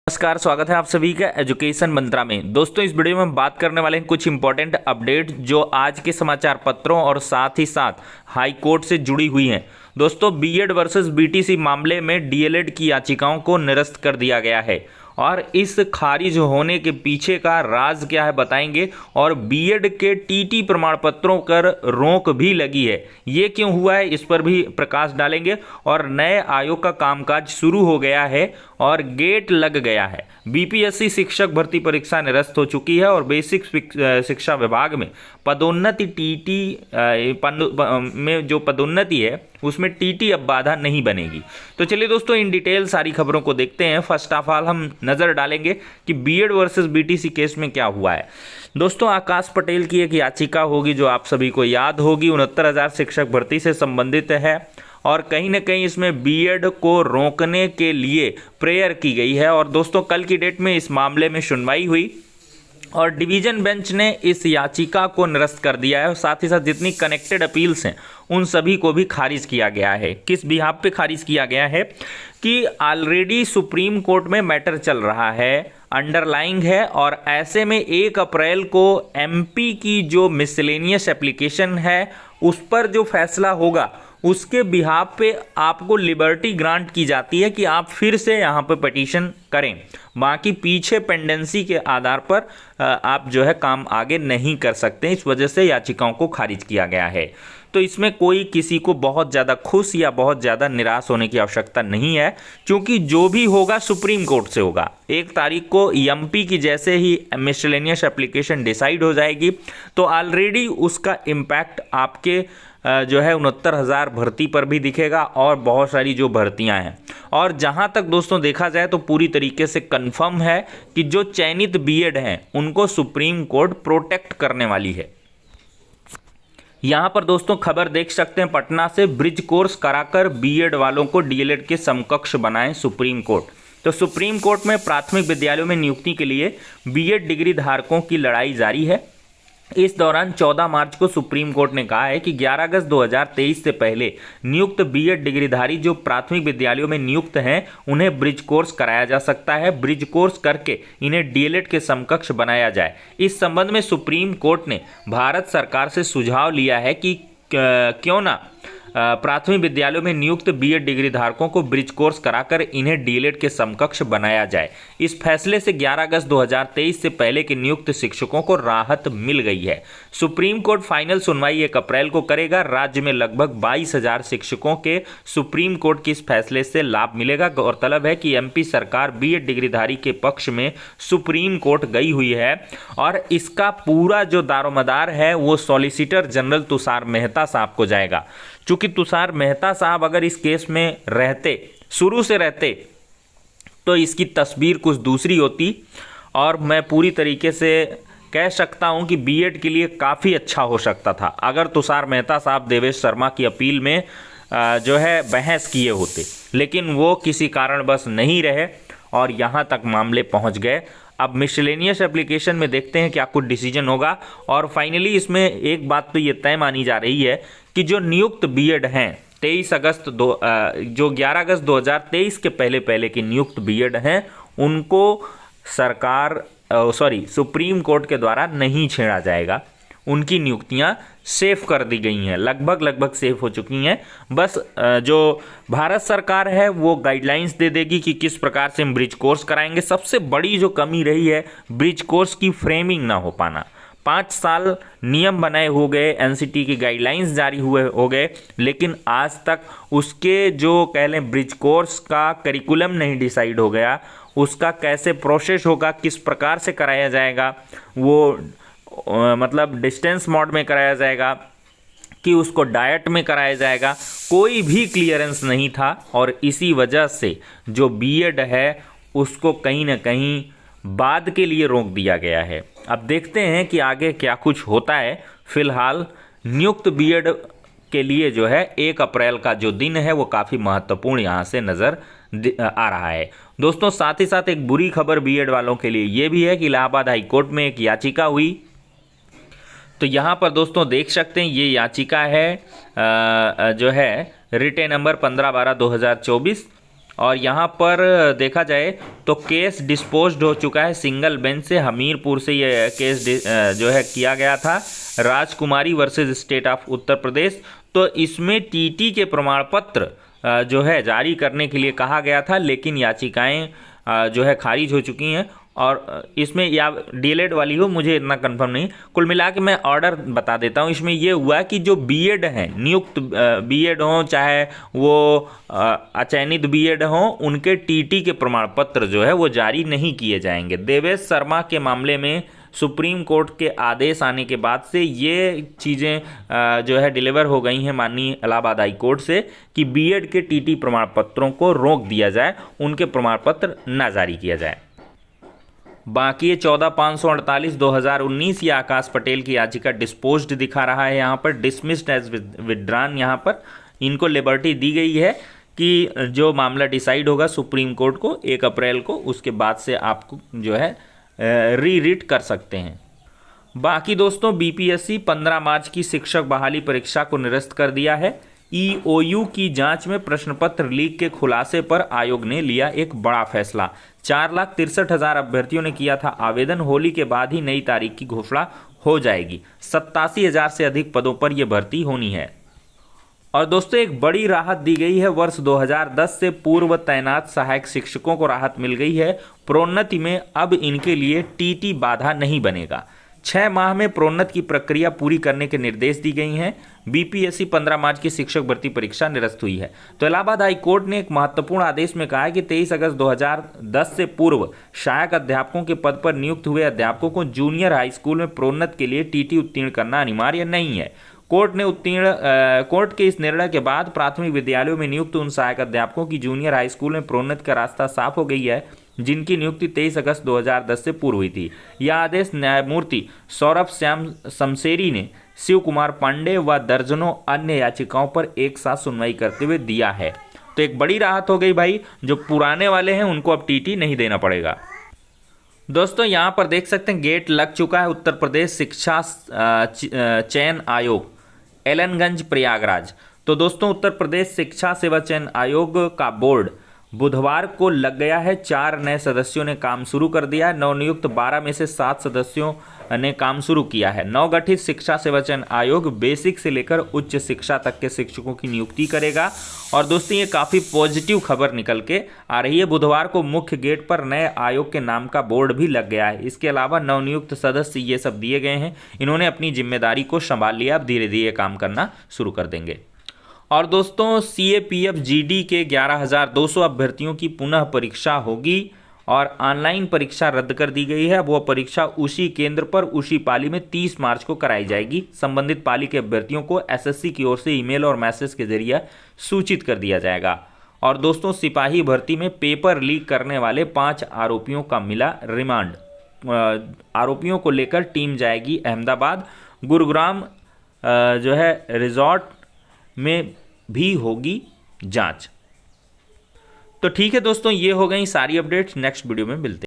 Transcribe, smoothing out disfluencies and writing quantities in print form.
नमस्कार, स्वागत है आप सभी का एजुकेशन मंत्रा में। दोस्तों, इस वीडियो में हम बात करने वाले हैं कुछ इंपॉर्टेंट अपडेट जो आज के समाचार पत्रों और साथ ही साथ हाई कोर्ट से जुड़ी हुई हैं। दोस्तों, बीएड वर्सेस बीटीसी मामले में डीएलएड की याचिकाओं को निरस्त कर दिया गया है और इस खारिज होने के पीछे का राज क्या है बताएंगे। और बीएड के टीटी प्रमाण पत्रों पर रोक भी लगी है, ये क्यों हुआ है इस पर भी प्रकाश डालेंगे। और नए आयोग का कामकाज शुरू हो गया है और गेट लग गया है। बीपीएससी शिक्षक भर्ती परीक्षा निरस्त हो चुकी है और बेसिक शिक्षा विभाग में पदोन्नति टीटी में जो पदोन्नति है उसमें टीटी अब बाधा नहीं बनेगी। तो चलिए दोस्तों, इन डिटेल सारी खबरों को देखते हैं। फर्स्ट ऑफ ऑल हम नज़र डालेंगे कि बीएड वर्सेस बीटीसी केस में क्या हुआ है। दोस्तों, आकाश पटेल की एक याचिका होगी जो आप सभी को याद होगी, 69,000 शिक्षक भर्ती से संबंधित है और कहीं ना कहीं इसमें बीएड को रोकने के लिए प्रेयर की गई है। और दोस्तों, कल की डेट में इस मामले में सुनवाई हुई और डिवीजन बेंच ने इस याचिका को निरस्त कर दिया है और साथ ही साथ जितनी कनेक्टेड अपील्स हैं उन सभी को भी खारिज किया गया है। किस बिहाफ पे खारिज किया गया है कि ऑलरेडी सुप्रीम कोर्ट में मैटर चल रहा है, अंडरलाइंग है और ऐसे में 1 अप्रैल को एमपी की जो मिसलेनियस एप्लीकेशन है उस पर जो फैसला होगा उसके बिहाफ पे आपको लिबर्टी ग्रांट की जाती है कि आप फिर से यहाँ पे पिटीशन करें। बाकी पीछे पेंडेंसी के आधार पर आप जो है काम आगे नहीं कर सकते। इस वजह से याचिकाओं को खारिज किया गया है। तो इसमें कोई किसी को बहुत ज़्यादा खुश या बहुत ज़्यादा निराश होने की आवश्यकता नहीं है, क्योंकि जो भी होगा सुप्रीम कोर्ट से होगा। 1 तारीख को एमपी की जैसे ही मिसलेनियस एप्लीकेशन डिसाइड हो जाएगी तो ऑलरेडी उसका इम्पैक्ट आपके जो है 69,000 भर्ती पर भी दिखेगा और बहुत सारी जो भर्तियां हैं। और जहां तक दोस्तों देखा जाए तो पूरी तरीके से कंफर्म है कि जो चयनित बीएड हैं उनको सुप्रीम कोर्ट प्रोटेक्ट करने वाली है। यहां पर दोस्तों खबर देख सकते हैं, पटना से ब्रिज कोर्स कराकर बीएड वालों को डीएलएड के समकक्ष बनाए सुप्रीम कोर्ट। तो सुप्रीम कोर्ट में प्राथमिक विद्यालयों में नियुक्ति के लिए बीएड डिग्री धारकों की लड़ाई जारी है। इस दौरान 14 मार्च को सुप्रीम कोर्ट ने कहा है कि 11 अगस्त 2023 से पहले नियुक्त बीएड डिग्रीधारी जो प्राथमिक विद्यालयों में नियुक्त हैं उन्हें ब्रिज कोर्स कराया जा सकता है। ब्रिज कोर्स करके इन्हें डीएलएड के समकक्ष बनाया जाए। इस संबंध में सुप्रीम कोर्ट ने भारत सरकार से सुझाव लिया है कि क्यों ना प्राथमिक विद्यालयों में नियुक्त बीएड डिग्री धारकों को ब्रिज कोर्स कराकर इन्हें डीएलएड के समकक्ष बनाया जाए। इस फैसले से 11 अगस्त 2023 से पहले के नियुक्त शिक्षकों को राहत मिल गई है। सुप्रीम कोर्ट फाइनल सुनवाई 1 अप्रैल को करेगा। राज्य में लगभग 22,000 शिक्षकों के सुप्रीम कोर्ट के इस फैसले से लाभ मिलेगा। गौरतलब है कि एमपी सरकार बीएड डिग्रीधारी के पक्ष में सुप्रीम कोर्ट गई हुई है और इसका पूरा जो दारोमदार है वो सॉलिसिटर जनरल तुषार मेहता साहब को जाएगा। चूंकि तुषार मेहता साहब अगर इस केस में रहते, शुरू से रहते, तो इसकी तस्वीर कुछ दूसरी होती और मैं पूरी तरीके से कह सकता हूं कि बीएड के लिए काफ़ी अच्छा हो सकता था अगर तुषार मेहता साहब देवेश शर्मा की अपील में जो है बहस किए होते। लेकिन वो किसी कारणवश नहीं रहे और यहाँ तक मामले पहुँच गए। अब मिसलेनियस एप्लीकेशन में देखते हैं क्या कुछ डिसीजन होगा। और फाइनली इसमें एक बात तो ये तय मानी जा रही है कि जो नियुक्त बीएड हैं 11 अगस्त 2023 के पहले के नियुक्त बीएड हैं उनको सुप्रीम कोर्ट के द्वारा नहीं छेड़ा जाएगा। उनकी नियुक्तियां सेफ कर दी गई हैं, लगभग सेफ हो चुकी हैं। बस जो भारत सरकार है वो गाइडलाइंस दे देगी कि किस प्रकार से हम ब्रिज कोर्स कराएंगे। सबसे बड़ी जो कमी रही है ब्रिज कोर्स की फ्रेमिंग ना हो पाना। 5 साल नियम बनाए हो गए, एनसीटी की गाइडलाइंस जारी हो गए, लेकिन आज तक उसके जो कह लें ब्रिज कोर्स का करिकुलम नहीं डिसाइड हो गया। उसका कैसे प्रोसेस होगा, किस प्रकार से कराया जाएगा, वो मतलब डिस्टेंस मोड में कराया जाएगा कि उसको डाइट में कराया जाएगा, कोई भी क्लियरेंस नहीं था। और इसी वजह से जो बीएड है उसको कहीं ना कहीं बाद के लिए रोक दिया गया है। अब देखते हैं कि आगे क्या कुछ होता है। फिलहाल नियुक्त बीएड के लिए जो है 1 अप्रैल का जो दिन है वो काफ़ी महत्वपूर्ण यहाँ से नज़र आ रहा है। दोस्तों, साथ ही साथ एक बुरी खबर बीएड वालों के लिए ये भी है कि इलाहाबाद हाई कोर्ट में एक याचिका हुई। तो यहाँ पर दोस्तों देख सकते हैं ये याचिका है जो है रिटे नंबर 15/12/2024 और यहाँ पर देखा जाए तो केस डिस्पोज्ड हो चुका है सिंगल बेंच से। हमीरपुर से ये केस जो है किया गया था, राजकुमारी versus state of Uttar Pradesh. तो इसमें टीटी के प्रमाण पत्र जो है जारी करने के लिए कहा गया था, लेकिन याचिकाएं जो है खारिज हो चुकी हैं। और इसमें या डीएलएड वाली हो, मुझे इतना कंफर्म नहीं। कुल मिला के मैं ऑर्डर बता देता हूँ। इसमें ये हुआ कि जो बीएड हैं, नियुक्त बीएड हों चाहे वो अचयनित बीएड हों, उनके टीटी के प्रमाण पत्र जो है वो जारी नहीं किए जाएंगे। देवेश शर्मा के मामले में सुप्रीम कोर्ट के आदेश आने के बाद से ये चीज़ें जो है डिलीवर हो गई हैं माननीय इलाहाबाद हाई कोर्ट से कि बीएड के टीटी प्रमाण पत्रों को रोक दिया जाए, उनके प्रमाण पत्र न जारी किया जाए। बाकी ये 14,548/2019 ये आकाश पटेल की याचिका डिस्पोज्ड दिखा रहा है, यहाँ पर डिसमिस्ड एज विड्रॉन। यहाँ पर इनको लिबर्टी दी गई है कि जो मामला डिसाइड होगा सुप्रीम कोर्ट को 1 अप्रैल को, उसके बाद से आपको जो है रीरीड कर सकते हैं। बाकी दोस्तों बीपीएससी 15 मार्च की शिक्षक बहाली परीक्षा को निरस्त कर दिया है। ईओयू की जांच में प्रश्न पत्र लीक के खुलासे पर आयोग ने लिया एक बड़ा फैसला। 4,63,000 अभ्यर्थियों ने किया था आवेदन। होली के बाद ही नई तारीख की घोषणा हो जाएगी। 87,000 से अधिक पदों पर यह भर्ती होनी है। और दोस्तों एक बड़ी राहत दी गई है। वर्ष 2010 से पूर्व तैनात सहायक शिक्षकों को राहत मिल गई है। प्रोन्नति में अब इनके लिए टीटी बाधा नहीं बनेगा। 6 माह में प्रोन्नति की प्रक्रिया पूरी करने के निर्देश दी गई हैं। बीपीएससी 15 मार्च की शिक्षक भर्ती परीक्षा निरस्त हुई है। तो इलाहाबाद हाई कोर्ट ने एक महत्वपूर्ण आदेश में कहा है कि 23 अगस्त 2010 से पूर्व सहायक अध्यापकों के पद पर नियुक्त हुए अध्यापकों को जूनियर हाई स्कूल में प्रोन्नति के लिए टीटी उत्तीर्ण करना अनिवार्य नहीं है। कोर्ट के इस निर्णय के बाद प्राथमिक विद्यालयों में नियुक्त उन सहायक अध्यापकों की जूनियर हाई स्कूल में प्रोन्नति का रास्ता साफ हो गई है जिनकी नियुक्ति 23 अगस्त 2010 से पूर्व हुई थी। यह आदेश न्यायमूर्ति सौरभ श्याम शमशेरी ने शिव कुमार पांडे व दर्जनों अन्य याचिकाओं पर एक साथ सुनवाई करते हुए दिया है। तो एक बड़ी राहत हो गई भाई, जो पुराने वाले हैं उनको अब टीटी नहीं देना पड़ेगा। दोस्तों यहाँ पर देख सकते हैं गेट लग चुका है उत्तर प्रदेश शिक्षा चयन आयोग एलनगंज प्रयागराज। तो दोस्तों उत्तर प्रदेश शिक्षा सेवा चयन आयोग का बोर्ड बुधवार को लग गया है। 4 नए सदस्यों ने काम शुरू कर दिया है। नवनियुक्त 12 में से 7 सदस्यों ने काम शुरू किया है। नवगठित शिक्षा सेवा चयन आयोग बेसिक से लेकर उच्च शिक्षा तक के शिक्षकों की नियुक्ति करेगा। और दोस्तों ये काफ़ी पॉजिटिव खबर निकल के आ रही है। बुधवार को मुख्य गेट पर नए आयोग के नाम का बोर्ड भी लग गया है। इसके अलावा नवनियुक्त सदस्य ये सब दिए गए हैं, इन्होंने अपनी जिम्मेदारी को संभाल लिया, अब धीरे धीरे काम करना शुरू कर देंगे। और दोस्तों सीएपीएफ जीडी के 11,200 अभ्यर्थियों की पुनः परीक्षा होगी और ऑनलाइन परीक्षा रद्द कर दी गई है। वो परीक्षा उसी केंद्र पर उसी पाली में 30 मार्च को कराई जाएगी। संबंधित पाली के अभ्यर्थियों को एसएससी की ओर से ईमेल और मैसेज के जरिए सूचित कर दिया जाएगा। और दोस्तों सिपाही भर्ती में पेपर लीक करने वाले 5 आरोपियों का मिला रिमांड। आरोपियों को लेकर टीम जाएगी अहमदाबाद। गुरुग्राम जो है रिजॉर्ट में भी होगी जांच। तो ठीक है दोस्तों, ये हो गई सारी अपडेट्स। नेक्स्ट वीडियो में मिलते हैं।